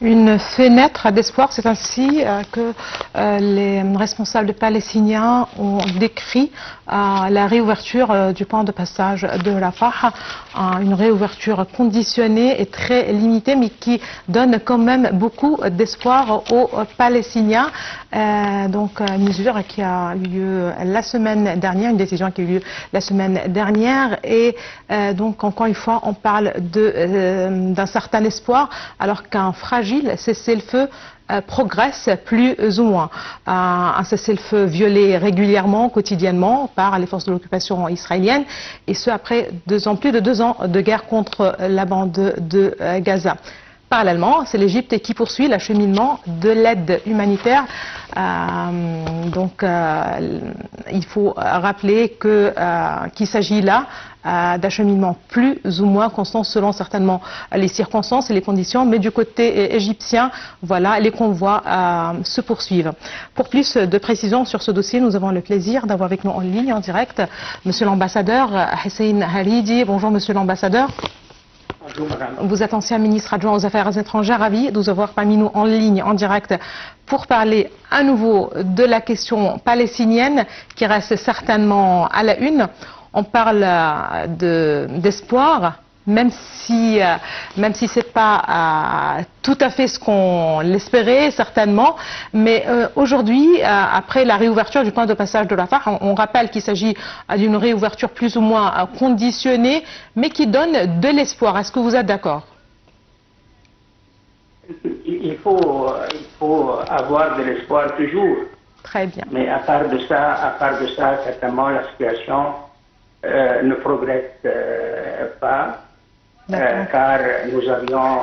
Une fenêtre d'espoir, c'est ainsi que les responsables palestiniens ont décrit la réouverture du point de passage de Rafah, une réouverture conditionnée et très limitée, mais qui donne quand même beaucoup d'espoir aux Palestiniens. Donc, une mesure qui a eu lieu la semaine dernière, une décision qui a eu lieu la semaine dernière, et donc encore une fois, on parle d'un certain espoir, alors qu'un fragile cessez-le-feu progresse plus ou moins. Un cessez-le-feu violé régulièrement, quotidiennement par les forces de l'occupation israélienne, et ce après plus de 2 ans de guerre contre la bande de Gaza. Parallèlement, c'est l'Égypte qui poursuit l'acheminement de l'aide humanitaire. Il faut rappeler qu'il s'agit là d'acheminement plus ou moins constant selon certainement les circonstances et les conditions, mais du côté égyptien, voilà, les convois se poursuivent. Pour plus de précisions sur ce dossier, nous avons le plaisir d'avoir avec nous en ligne, en direct, Monsieur l'ambassadeur Hussein Haridi. Bonjour Monsieur l'ambassadeur. Bonjour madame. Vous êtes ancien ministre adjoint aux Affaires étrangères, ravi de vous avoir parmi nous en ligne, en direct, pour parler à nouveau de la question palestinienne qui reste certainement à la une. On parle d'espoir, même si c'est pas tout à fait ce qu'on l'espérait certainement, mais aujourd'hui, après la réouverture du point de passage de Rafah, on rappelle qu'il s'agit d'une réouverture plus ou moins conditionnée, mais qui donne de l'espoir. Est-ce que vous êtes d'accord? Il faut avoir de l'espoir toujours. Très bien. Mais à part de ça, certainement la situation ne progresse pas, car nous avions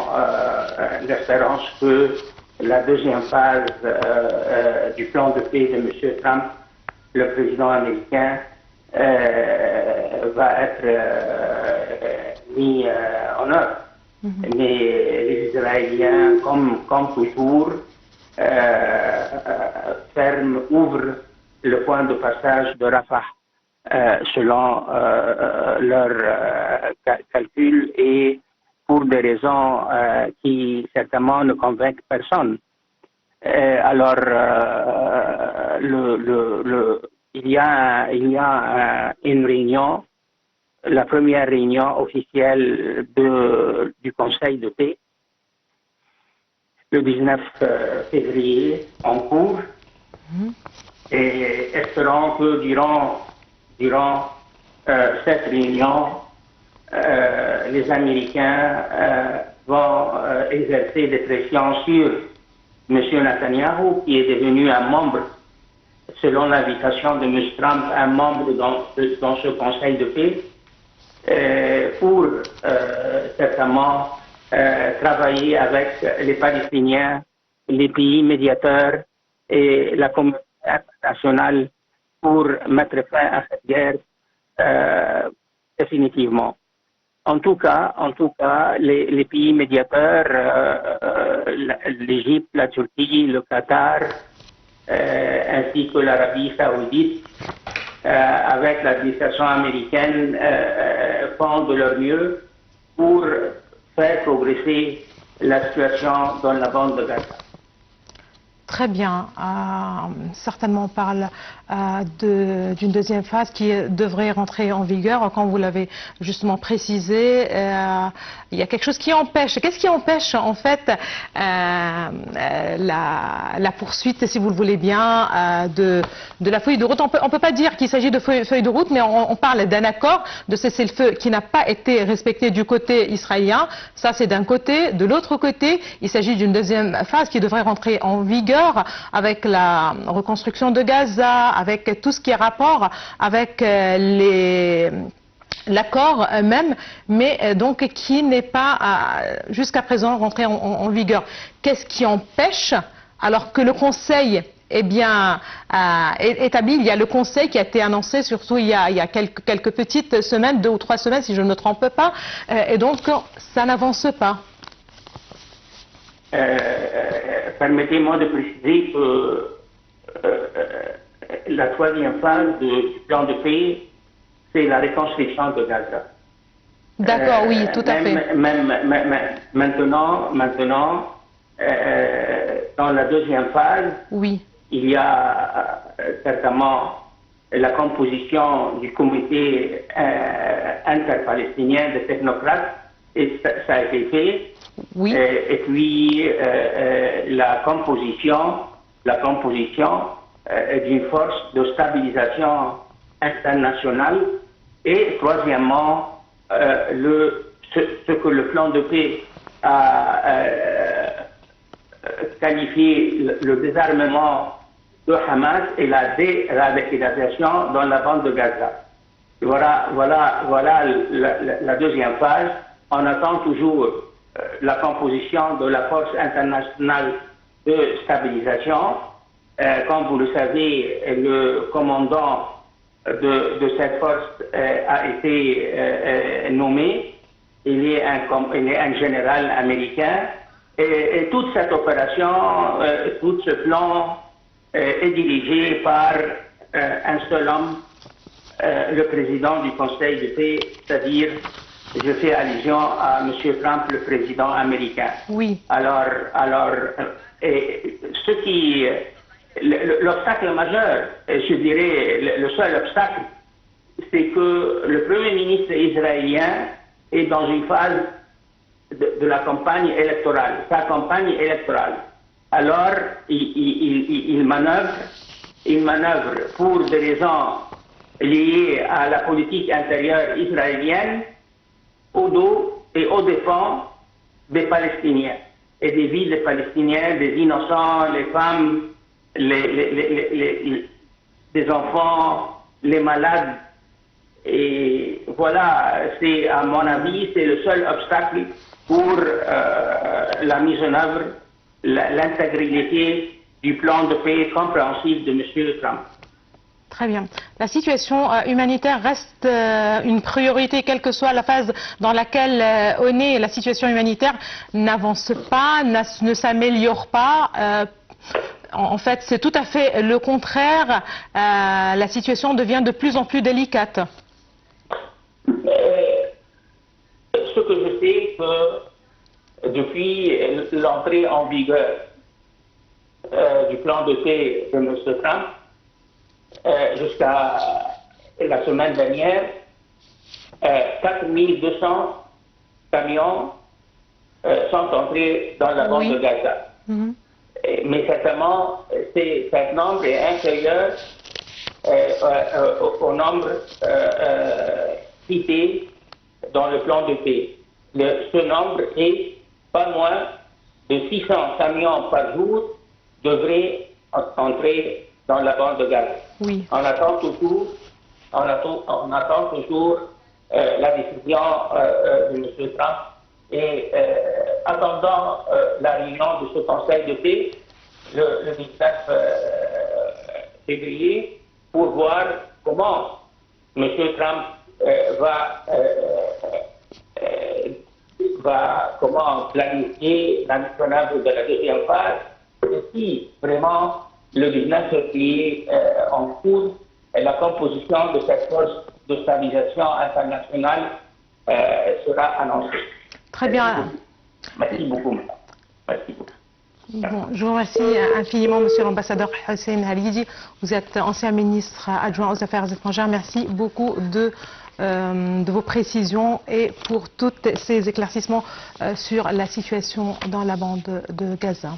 l'espérance que la deuxième phase du plan de paix de M. Trump, le président américain, va être mis en œuvre. Mais les Israéliens, comme toujours, ouvrent le point de passage de Rafah. Selon leurs calculs et pour des raisons qui certainement ne convainquent personne. Il y a une réunion, la première réunion officielle du Conseil de paix, le 19 février en cours, et espérons que durant cette réunion, les Américains vont exercer des pressions sur M. Netanyahou, qui est devenu un membre, selon l'invitation de M. Trump, un membre dans ce Conseil de paix, pour certainement travailler avec les Palestiniens, les pays médiateurs et la communauté internationale pour mettre fin à cette guerre définitivement. En tout cas, les pays médiateurs, l'Égypte, la Turquie, le Qatar, ainsi que l'Arabie saoudite, avec l'administration américaine, font de leur mieux pour faire progresser la situation dans la bande de Gaza. Très bien. Certainement, on parle d'une deuxième phase qui devrait rentrer en vigueur. Quand vous l'avez justement précisé, il y a quelque chose qui empêche. Qu'est-ce qui empêche en fait la poursuite, si vous le voulez bien, de la feuille de route? On peut pas dire qu'il s'agit de feuille de route, mais on parle d'un accord de cessez-le-feu qui n'a pas été respecté du côté israélien. Ça, c'est d'un côté. De l'autre côté, il s'agit d'une deuxième phase qui devrait rentrer en vigueur avec la reconstruction de Gaza, avec tout ce qui est rapport avec l'accord même, mais donc qui n'est pas jusqu'à présent rentré en vigueur. Qu'est-ce qui empêche, alors que le Conseil est bien établi? Il y a le Conseil qui a été annoncé, surtout il y a quelques petites semaines, 2 ou 3 semaines si je ne me trompe pas, et donc ça n'avance pas. Permettez-moi de préciser que la troisième phase du plan de paix, c'est la reconstruction de Gaza. D'accord, oui, tout à fait. Maintenant, dans la deuxième phase, Oui. il y a certainement la composition du comité interpalestinien de technocrates, et ça a été fait. Oui. Et puis la composition d'une force de stabilisation internationale. Et troisièmement, ce que le plan de paix a qualifié le désarmement de Hamas et la déradicalisation dans la bande de Gaza. Voilà la deuxième phase. On attend toujours la composition de la force internationale de stabilisation. Comme vous le savez, le commandant de cette force a été nommé. Il est un général américain. Et toute cette opération, tout ce plan est dirigé par un seul homme, le président du Conseil de paix, c'est-à-dire, je fais allusion à M. Trump, le président américain. Oui. Alors, l'obstacle majeur, je dirais, le seul obstacle, c'est que le Premier ministre israélien est dans une phase de la campagne électorale, sa campagne électorale. Alors, il manœuvre pour des raisons liées à la politique intérieure israélienne, au dos et aux dépens des Palestiniens et des vies des Palestiniens, des innocents, les femmes, les enfants, les malades. Et voilà, c'est à mon avis, c'est le seul obstacle pour la mise en œuvre, l'intégrité du plan de paix compréhensif de M. Trump. Très bien. La situation humanitaire reste une priorité, quelle que soit la phase dans laquelle on est. La situation humanitaire n'avance pas, ne s'améliore pas. En fait, c'est tout à fait le contraire. La situation devient de plus en plus délicate. Ce que je sais, que depuis l'entrée en vigueur du plan de paix de M. Trump, jusqu'à la semaine dernière, 4200 camions sont entrés dans la bande de Gaza. Mm-hmm. Mais certainement, cet nombre est inférieur au nombre cité dans le plan de paix. Ce nombre est pas moins de 600 camions par jour devraient entrer dans la bande de Gaza. Oui. On attend toujours la décision de M. Trump et attendant la réunion de ce Conseil de paix le 19 février pour voir comment M. Trump va planifier la mise en œuvre de la deuxième phase et si vraiment le 19 février en cours la composition de cette force de stabilisation internationale sera annoncée. Très bien. Merci beaucoup. Merci beaucoup. Bon, je vous remercie infiniment, Monsieur l'ambassadeur Hussein Halidi. Vous êtes ancien ministre adjoint aux Affaires étrangères. Merci beaucoup de vos précisions et pour tous ces éclaircissements sur la situation dans la bande de Gaza.